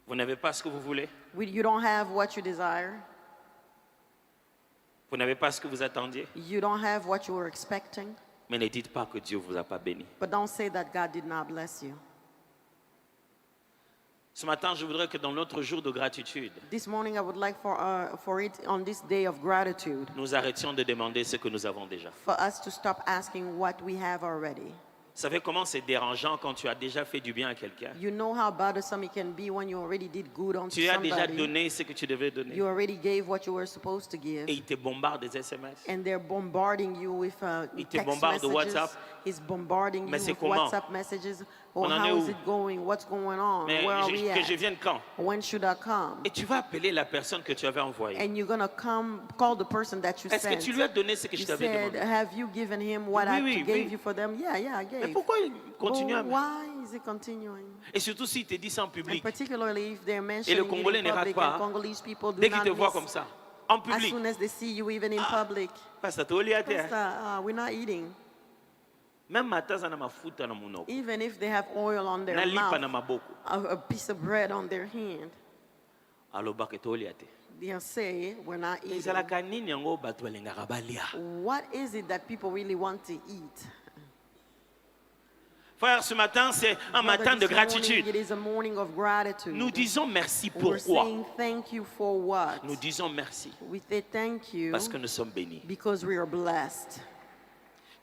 Vous n'avez pas ce que vous voulez. You don't have what you desire. Vous n'avez pas ce que vous attendiez. You don't have what you were expecting. Mais ne dites pas que Dieu vous a pas béni. But don't say that God did not bless you. Ce matin, je voudrais que dans notre jour de gratitude, This morning I would like for it on this day of gratitude, nous arrêtions de demander ce que nous avons déjà. for us to stop asking what we have already. Vous savez comment c'est dérangeant quand tu as déjà fait du bien à quelqu'un. You know how bothersome it can be when you already did good on Tu as déjà somebody. donné ce que tu devais donner. You already gave what you were supposed to give. Et il te bombarde des SMS. And they're bombarding you with Il te text bombarde de messages. WhatsApp. He's bombarding Mais you c'est with comment? WhatsApp messages. Or On en est how où? is it going? What's going on? Mais Where are we que je at? vienne quand? When should I come? Et tu vas appeler la personne que tu avais envoyée. And you're gonna come call the person that you Est-ce que sent. tu lui as donné ce que je You t'avais said, demandé? have you given him what Oui, I oui, gave oui. you for them? Yeah, I Mais gave. pourquoi il continue à... But why is it continuing? Et surtout s'il te dit ça en And public. particularly if they're Et mentioning le it Congolais in ne rate public, pas. and Congolese people do Dès qu'il not te voit miss. comme ça, en As public. soon as they see you, even in public. Pastor, tu as dit, Pastor, we're not eating. même matin, ça n'a ma mafuta na munoko. Even if they have oil on their Na lipa na mouth, maboko. a piece of bread on their hand, Aloba ke toli ate. they'll say, we're not eating. Ezalaka nini yango bato balingaka balia? What is it that people really want to eat? Frère, ce matin, c'est un matin de Brother, this morning, gratitude. it is a morning of gratitude. Nous disons merci. We're Pourquoi? saying thank you for what? Nous disons merci We say thank you parce que nous sommes bénis. because we are blessed.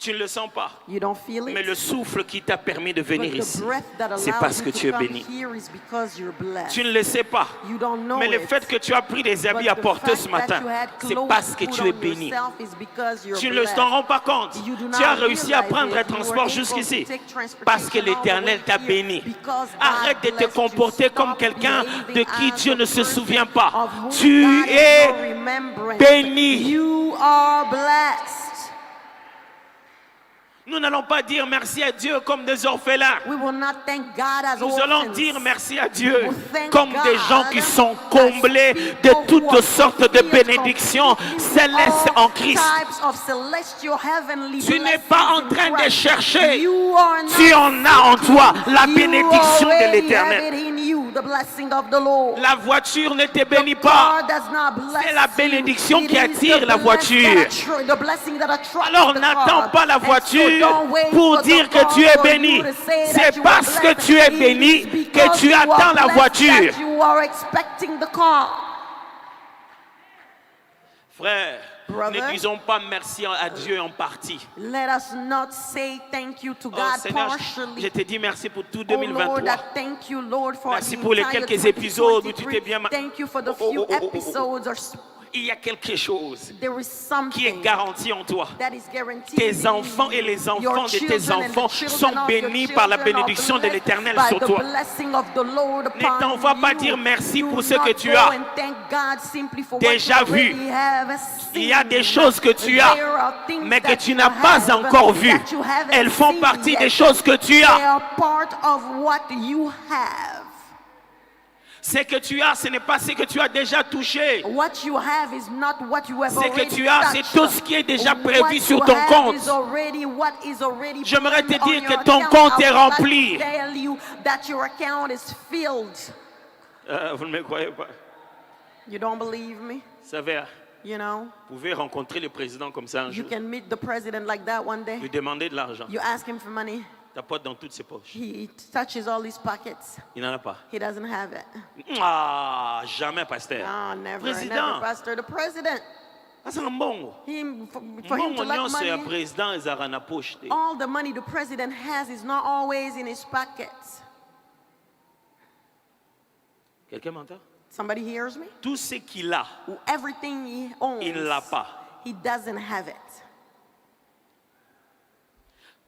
Tu ne le sens pas, You don't feel it? mais le souffle qui t'a permis de But venir the ici, breath that c'est allows parce you que to tu es come béni. here is because you're blessed. Tu ne le sais pas, You don't know mais le it. fait que tu as pris des habits à But the porter fact ce that matin, you had c'est clothes parce que put tu es on béni. yourself is because you're Tu ne blessed. t'en rends pas compte. You do Tu as not réussi à realize prendre un it. You were transport able jusqu'ici to take transportation parce que all the way l'Éternel t'a here béni. because God Arrête de te blessed you. comporter comme Stop quelqu'un behaving de qui as Dieu a ne se person souvient pas. of whom Tu God is es not remembering. béni. You are blessed. Nous n'allons pas dire merci à Dieu comme des orphelins. We will not thank God as Nous allons orphans. dire merci à Dieu will thank comme des gens qui God sont as comblés de people who toutes are sortes de fulfilled bénédictions completely célestes all en Christ. types of celestial heavenly Tu n'es blessings pas en in train de Christ. chercher. You are not Tu en as en toi la You bénédiction de already l'Éternel. have it in you, the blessing of the Lord. La voiture ne te bénit The pas. car does not bless C'est la you. bénédiction It qui is attire the la voiture. the blessing that attracts Alors the n'attends car. pas la And so voiture don't wait pour for the dire que car tu es for béni. you to say that C'est you are parce que blessed. tu es It béni is que because tu you are attends la blessed voiture. that you are expecting the car. Frère, Brother, ne disons pas merci à Dieu en partie. Let us not say thank you to Oh God Seigneur, je partially. te dis merci pour tout Oh Lord, 2023. I thank you, Lord, for Merci the pour les entire quelques épisodes où tu 2023. t'es bien Thank you for the Oh, few oh, oh, oh, oh, oh. episodes. Il y a quelque chose There is qui est something garanti en toi. that is guaranteed. Tes enfants et les Your enfants de tes children and the enfants children sont of bénis your par la children are bénédiction de blessed l'Éternel by sur the toi. blessing of the Lord Ne upon t'envoie pas you. dire merci Do pour ce not que tu go as. and thank God simply for Déjà what you vu. already have Il y a seen. des choses que tu as, There are things mais que that tu you n'as pas have encore vues. that you haven't Elles font seen partie yet. des choses que tu They as. are part of what you have. Ce que tu as, ce n'est pas ce que tu as déjà touché. What you have is not what you have Ce que already tu as, c'est touched. tout ce qui est déjà prévu What sur you ton have compte. is already what is already J'aimerais te planned dire on que your ton account. compte I est would like to rempli. tell you that your account is filled. Vous ne me croyez pas. You don't believe me? Vous savez, You know, vous pouvez rencontrer le président comme ça un you jour. can meet the president like that one day. Lui demander de l'argent. You ask him for money. Tapote dans toutes ses poches. He touches all his pockets. Il n'en a pas. He doesn't have it. Ah, jamais, pasteur. No, never, Président. never, Pastor. The president, Ah, c'est un bon. for him to Bon, like c'est un money, président, ils ont na poche. all the money the president has is not always in his pockets. Quelqu'un m'entend? Somebody hears me? Tout ce qu'il a, Everything he owns, il ne l'a pas. he doesn't have it.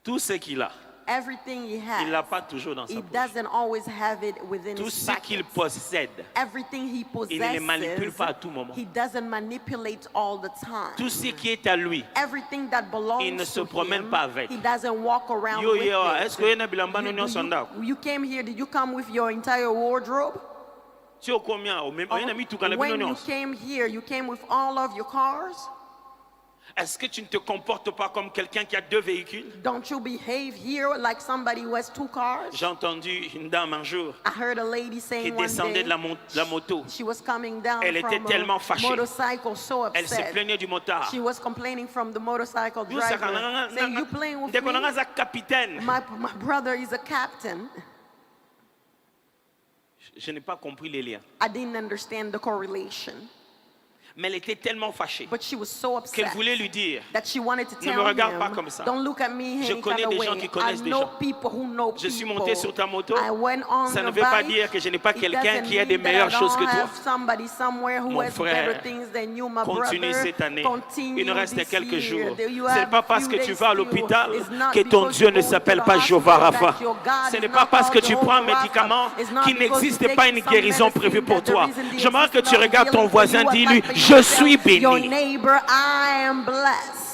Tout ce qu'il a, Everything he il has, ne l'a pas toujours dans sa he poche. doesn't always have it within Tout his ce qu'il pockets. possède, Everything he il ne les manipule possesses, pas à tout moment. he doesn't manipulate all the time. Tout ce qui est à lui, Everything that belongs il ne se to promène him, pas avec. he doesn't walk around Yo, with yo, it. est-ce que yena bilamba no nyonso ndako? You came here, did you come with your entire wardrobe? Si o combien, o même yena mituka na bino When you nyonso. came here, you came with all of your cars? Est-ce que tu ne te comportes pas comme quelqu'un qui a 2 véhicules? Don't you behave here like somebody who has 2 cars? J'ai entendu une dame un jour I heard a lady qui saying one descendait day de la moto. she was coming down Elle était from tellement a fâchée. motorcycle, so Elle se upset. plaignait du motard. She was complaining from the motorcycle Nous, ça, driver, saying, "You playing with dès qu'on me? a un capitaine, My brother is a captain." je n'ai pas compris les liens. I didn't understand the correlation, Mais elle était tellement fâchée but she was so qu'elle upset voulait lui dire, that she wanted to Ne me tell regarde him, pas comme ça. "Don't look at me Je any connais kind des of gens way. qui I connaissent des know gens. people who know je suis people. monté sur ta moto, I went on ça ne your veut pas bike. dire que je n'ai pas It quelqu'un doesn't qui a des mean that meilleures I choses que don't toi. have somebody somewhere who Mon has frère, better things than you, my continue brother. cette année. Continue Il nous reste this quelques year. jours. You Ce n'est have pas a parce few que tu days vas à still. l'hôpital It's not que ton because Dieu you ne go s'appelle to the pas hospital Jehovah that Rapha. your God Ce is n'est not pas parce que called tu prends un Jehovah Rapha. médicament It's not qu'il because n'existe you pas take une some guérison medicine prévue pour that there toi. isn't the J'aimerais que tu existence of regardes ton healing for voisin, you. I'd dis-lui, like for you je to suis tell your béni. neighbor, I am blessed.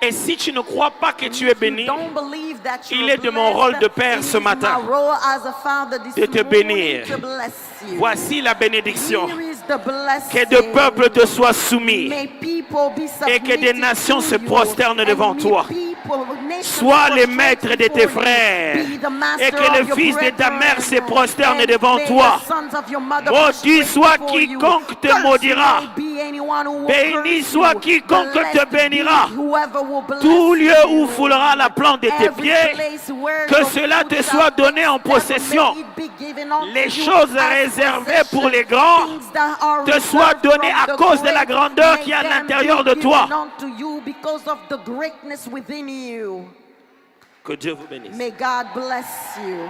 Et si tu ne crois pas que tu es béni, Don't believe that il you're est de mon rôle de père blessed. ce It is matin my role as a father this de te morning bénir. to bless you. Voici la bénédiction. Here is the blessing. Que de peuples te soient soumis May people be et que des submitted nations to se you. prosternent And devant may toi. nations Sois le prostrate maître de tes before you. frères Be the master et que of le your fils de ta brethren. mère se prosterne And devant may toi. the sons of your mother Maudit prostrate soit before you. quiconque te Cursed maudira. may be anyone who will Béni curse soit you. quiconque te Blessed be bénira. whoever will bless Tout lieu où you. foulera la plante de tes Every pieds, place where que your cela foot te shall soit donné en step, possession. may it be given unto Les you choses as réservées possession. pour les grands Things that are te soient reserved données from à the cause de la great, grandeur may qui est à them l'intérieur be de toi. given unto you because of the greatness within you. Que Dieu vous bénisse. May God bless you.